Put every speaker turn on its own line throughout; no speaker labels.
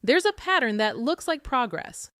There's a pattern that looks like progress.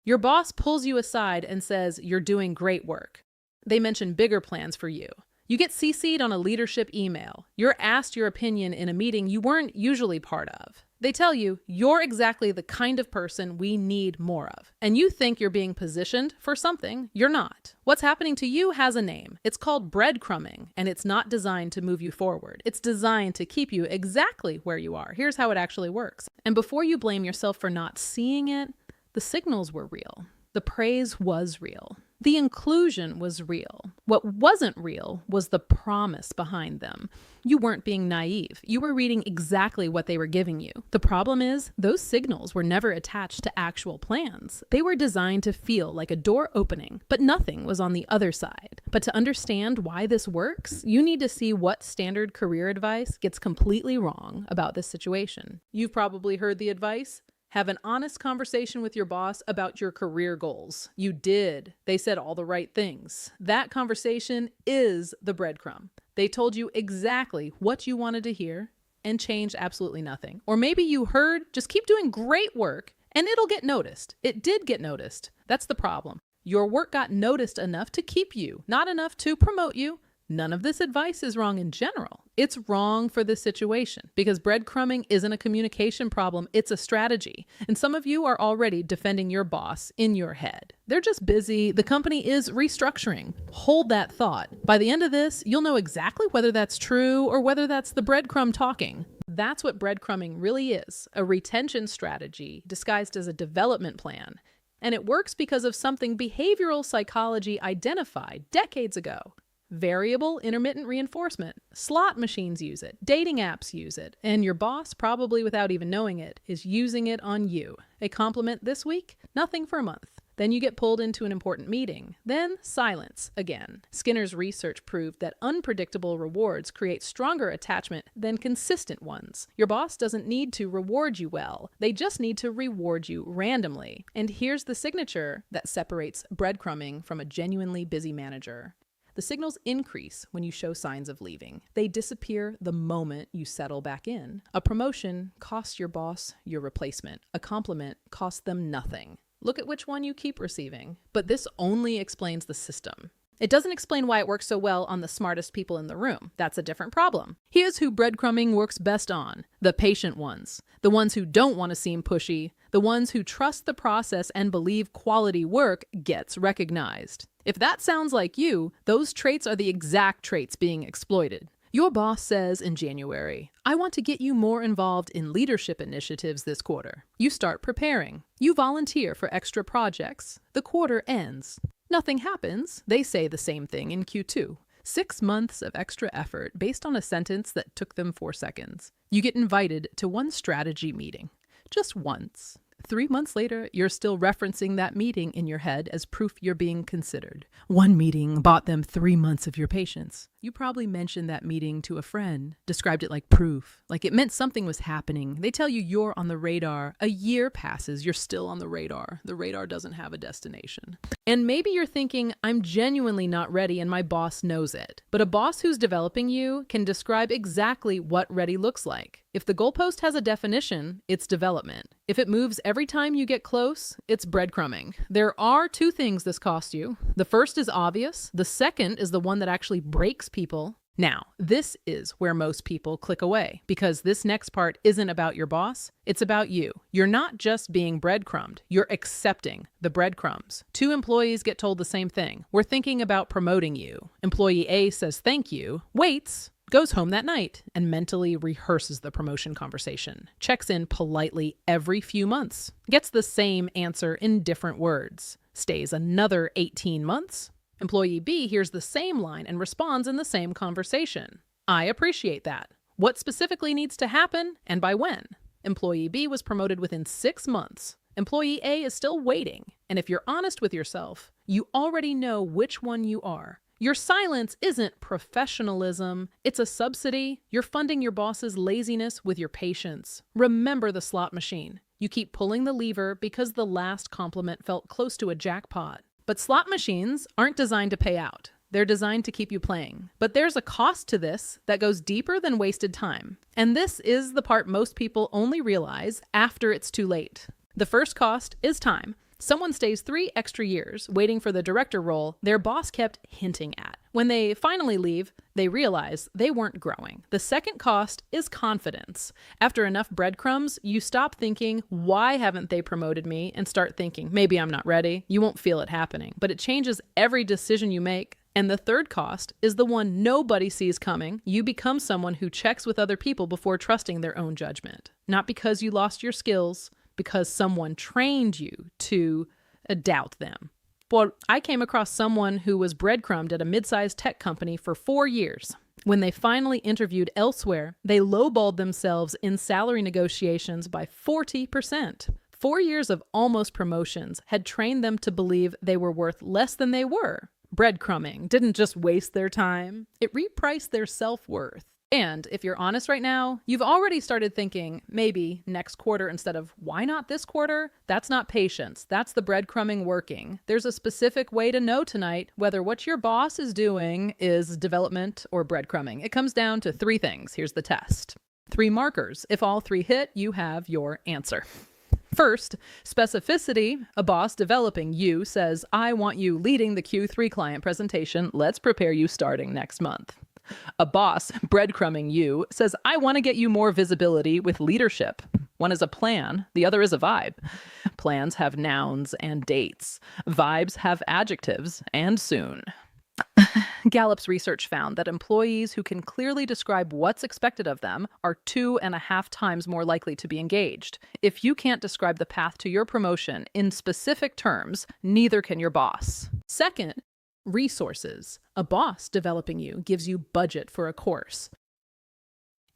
Your boss pulls you aside and says you're doing great work. They mention bigger plans for you. You get CC'd on a leadership email. You're asked your opinion in a meeting you weren't usually part of. They tell you you're exactly the kind of person we need more of. And you think you're being positioned for something you're not. What's happening to you has a name. It's called breadcrumbing, and it's not designed to move you forward. It's designed to keep you exactly where you are. Here's how it actually works. And before you blame yourself for not seeing it, the signals were real. The praise was real. The inclusion was real. What wasn't real was the promise behind them. You weren't being naive. You were reading exactly what they were giving you. The problem is, those signals were never attached to actual plans. They were designed to feel like a door opening, but nothing was on the other side. But to understand why this works, you need to see what standard career advice gets completely wrong about this situation. You've probably heard the advice: have an honest conversation with your boss about your career goals. You did. They said all the right things. That conversation is the breadcrumb. They told you exactly what you wanted to hear and changed absolutely nothing. Or maybe you heard, just keep doing great work and it'll get noticed. It did get noticed. That's the problem. Your work got noticed enough to keep you, not enough to promote you. None of this advice is wrong in general. It's wrong for this situation because breadcrumbing isn't a communication problem, it's a strategy. And some of you are already defending your boss in your head. They're just busy. The company is restructuring. Hold that thought. By the end of this, you'll know exactly whether that's true or whether that's the breadcrumb talking. That's what breadcrumbing really is, a retention strategy disguised as a development plan. And it works because of something behavioral psychology identified decades ago. Variable intermittent reinforcement. Slot machines use it. Dating apps use it. And your boss, probably without even knowing it, is using it on you. A compliment this week? Nothing for a month. Then you get pulled into an important meeting. Then silence again. Skinner's research proved that unpredictable rewards create stronger attachment than consistent ones. Your boss doesn't need to reward you well. They just need to reward you randomly. And here's the signature that separates breadcrumbing from a genuinely busy manager. The signals increase when you show signs of leaving. They disappear the moment you settle back in. A promotion costs your boss your replacement. A compliment costs them nothing. Look at which one you keep receiving. But this only explains the system. It doesn't explain why it works so well on the smartest people in the room. That's a different problem. Here's who breadcrumbing works best on: the patient ones, the ones who don't want to seem pushy, the ones who trust the process and believe quality work gets recognized. If that sounds like you, those traits are the exact traits being exploited. Your boss says in January, "I want to get you more involved in leadership initiatives this quarter." You start preparing. You volunteer for extra projects. The quarter ends. Nothing happens. They say the same thing in Q2. 6 months of extra effort based on a sentence that took them 4 seconds. You get invited to one strategy meeting. Just once. 3 months later, you're still referencing that meeting in your head as proof you're being considered. One meeting bought them 3 months of your patience. You probably mentioned that meeting to a friend, described it like proof, like it meant something was happening. They tell you you're on the radar. A year passes, you're still on the radar. The radar doesn't have a destination. And maybe you're thinking, I'm genuinely not ready and my boss knows it. But a boss who's developing you can describe exactly what ready looks like. If the goalpost has a definition, it's development. If it moves every time you get close, it's breadcrumbing. There are 2 things this costs you. The first is obvious. The second is the one that actually breaks people. Now, this is where most people click away because this next part isn't about your boss. It's about you. You're not just being breadcrumbed. You're accepting the breadcrumbs. 2 employees get told the same thing. We're thinking about promoting you. Employee A says thank you, waits, goes home that night and mentally rehearses the promotion conversation, checks in politely every few months, gets the same answer in different words, stays another 18 months. Employee B hears the same line and responds in the same conversation. I appreciate that. What specifically needs to happen and by when? Employee B was promoted within 6 months. Employee A is still waiting. And if you're honest with yourself, you already know which one you are. Your silence isn't professionalism, it's a subsidy. You're funding your boss's laziness with your patience. Remember the slot machine. You keep pulling the lever because the last compliment felt close to a jackpot. But slot machines aren't designed to pay out. They're designed to keep you playing. But there's a cost to this that goes deeper than wasted time. And this is the part most people only realize after it's too late. The first cost is time. Someone stays 3 extra years waiting for the director role their boss kept hinting at. When they finally leave, they realize they weren't growing. The second cost is confidence. After enough breadcrumbs, you stop thinking, why haven't they promoted me? And start thinking, maybe I'm not ready. You won't feel it happening. But it changes every decision you make. And the third cost is the one nobody sees coming. You become someone who checks with other people before trusting their own judgment. Not because you lost your skills, because someone trained you to doubt them. Well, I came across someone who was breadcrumbed at a mid-sized tech company for 4 years. When they finally interviewed elsewhere, they lowballed themselves in salary negotiations by 40%. 4 years of almost promotions had trained them to believe they were worth less than they were. Breadcrumbing didn't just waste their time, it repriced their self-worth. And if you're honest right now, you've already started thinking, maybe next quarter instead of why not this quarter? That's not patience. That's the breadcrumbing working. There's a specific way to know tonight whether what your boss is doing is development or breadcrumbing. It comes down to 3 things. Here's the test. 3 markers. If all 3 hit, you have your answer. First, specificity. A boss developing you says, I want you leading the Q3 client presentation. Let's prepare you starting next month. A boss breadcrumbing you says, I want to get you more visibility with leadership. One is a plan, the other is a vibe. Plans have nouns and dates. Vibes have adjectives and soon. Gallup's research found that employees who can clearly describe what's expected of them are 2.5 times more likely to be engaged. If you can't describe the path to your promotion in specific terms, neither can your boss. Second, resources. A boss developing you gives you budget for a course.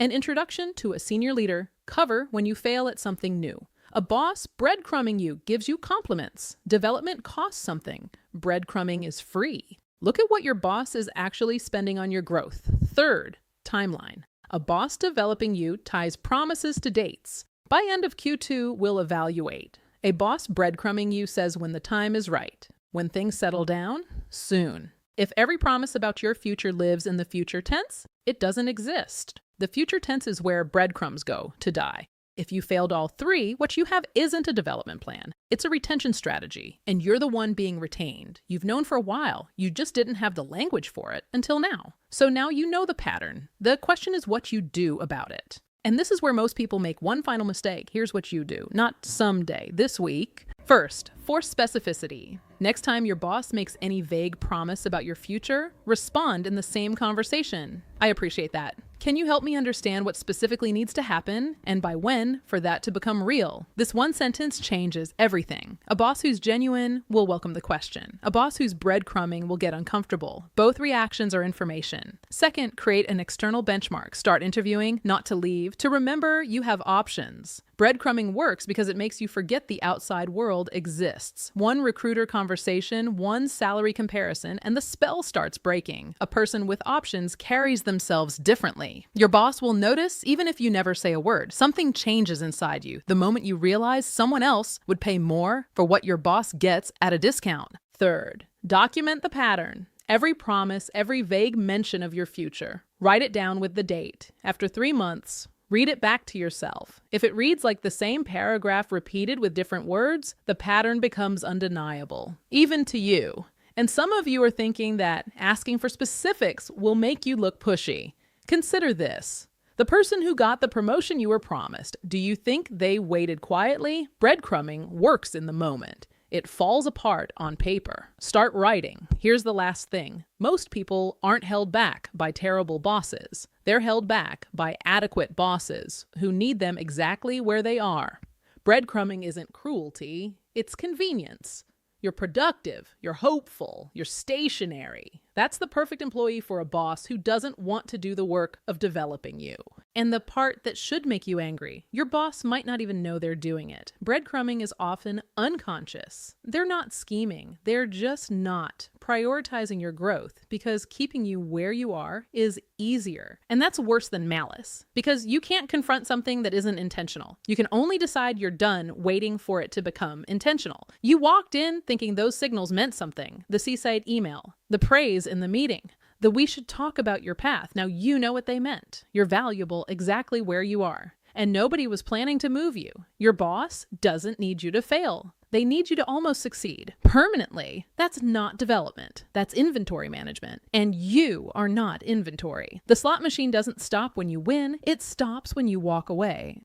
An introduction to a senior leader, cover when you fail at something new. A boss breadcrumbing you gives you compliments. Development costs something. Breadcrumbing is free. Look at what your boss is actually spending on your growth. Third, timeline. A boss developing you ties promises to dates. By end of Q2, we'll evaluate. A boss breadcrumbing you says when the time is right. When things settle down, soon. If every promise about your future lives in the future tense, it doesn't exist. The future tense is where breadcrumbs go to die. If you failed all 3, what you have isn't a development plan. It's a retention strategy, and you're the one being retained. You've known for a while. You just didn't have the language for it until now. So now you know the pattern. The question is what you do about it. And this is where most people make one final mistake. Here's what you do. Not someday, this week. First, force specificity. Next time your boss makes any vague promise about your future, respond in the same conversation. I appreciate that. Can you help me understand what specifically needs to happen, and by when, for that to become real? This one sentence changes everything. A boss who's genuine will welcome the question. A boss who's breadcrumbing will get uncomfortable. Both reactions are information. Second, create an external benchmark. Start interviewing, not to leave, to remember you have options. Breadcrumbing works because it makes you forget the outside world exists. One recruiter conversation, one salary comparison, and the spell starts breaking. A person with options carries themselves differently. Your boss will notice even if you never say a word. Something changes inside you the moment you realize someone else would pay more for what your boss gets at a discount. Third, document the pattern. Every promise, every vague mention of your future. Write it down with the date. After 3 months, read it back to yourself. If it reads like the same paragraph repeated with different words, the pattern becomes undeniable, even to you. And some of you are thinking that asking for specifics will make you look pushy. Consider this. The person who got the promotion you were promised, do you think they waited quietly? Breadcrumbing works in the moment. It falls apart on paper. Start writing. Here's the last thing. Most people aren't held back by terrible bosses. They're held back by adequate bosses who need them exactly where they are. Breadcrumbing isn't cruelty, it's convenience. You're productive, you're hopeful, you're stationary. That's the perfect employee for a boss who doesn't want to do the work of developing you. And the part that should make you angry, your boss might not even know they're doing it. Breadcrumbing is often unconscious. They're not scheming. They're just not prioritizing your growth because keeping you where you are is easier. And that's worse than malice because you can't confront something that isn't intentional. You can only decide you're done waiting for it to become intentional. You walked in thinking those signals meant something. The seaside email, The praise in the meeting. The "we should talk about your path." Now you know what they meant. You're valuable exactly where you are. And nobody was planning to move you. Your boss doesn't need you to fail. They need you to almost succeed permanently. That's not development. That's inventory management. And you are not inventory. The slot machine doesn't stop when you win. It stops when you walk away.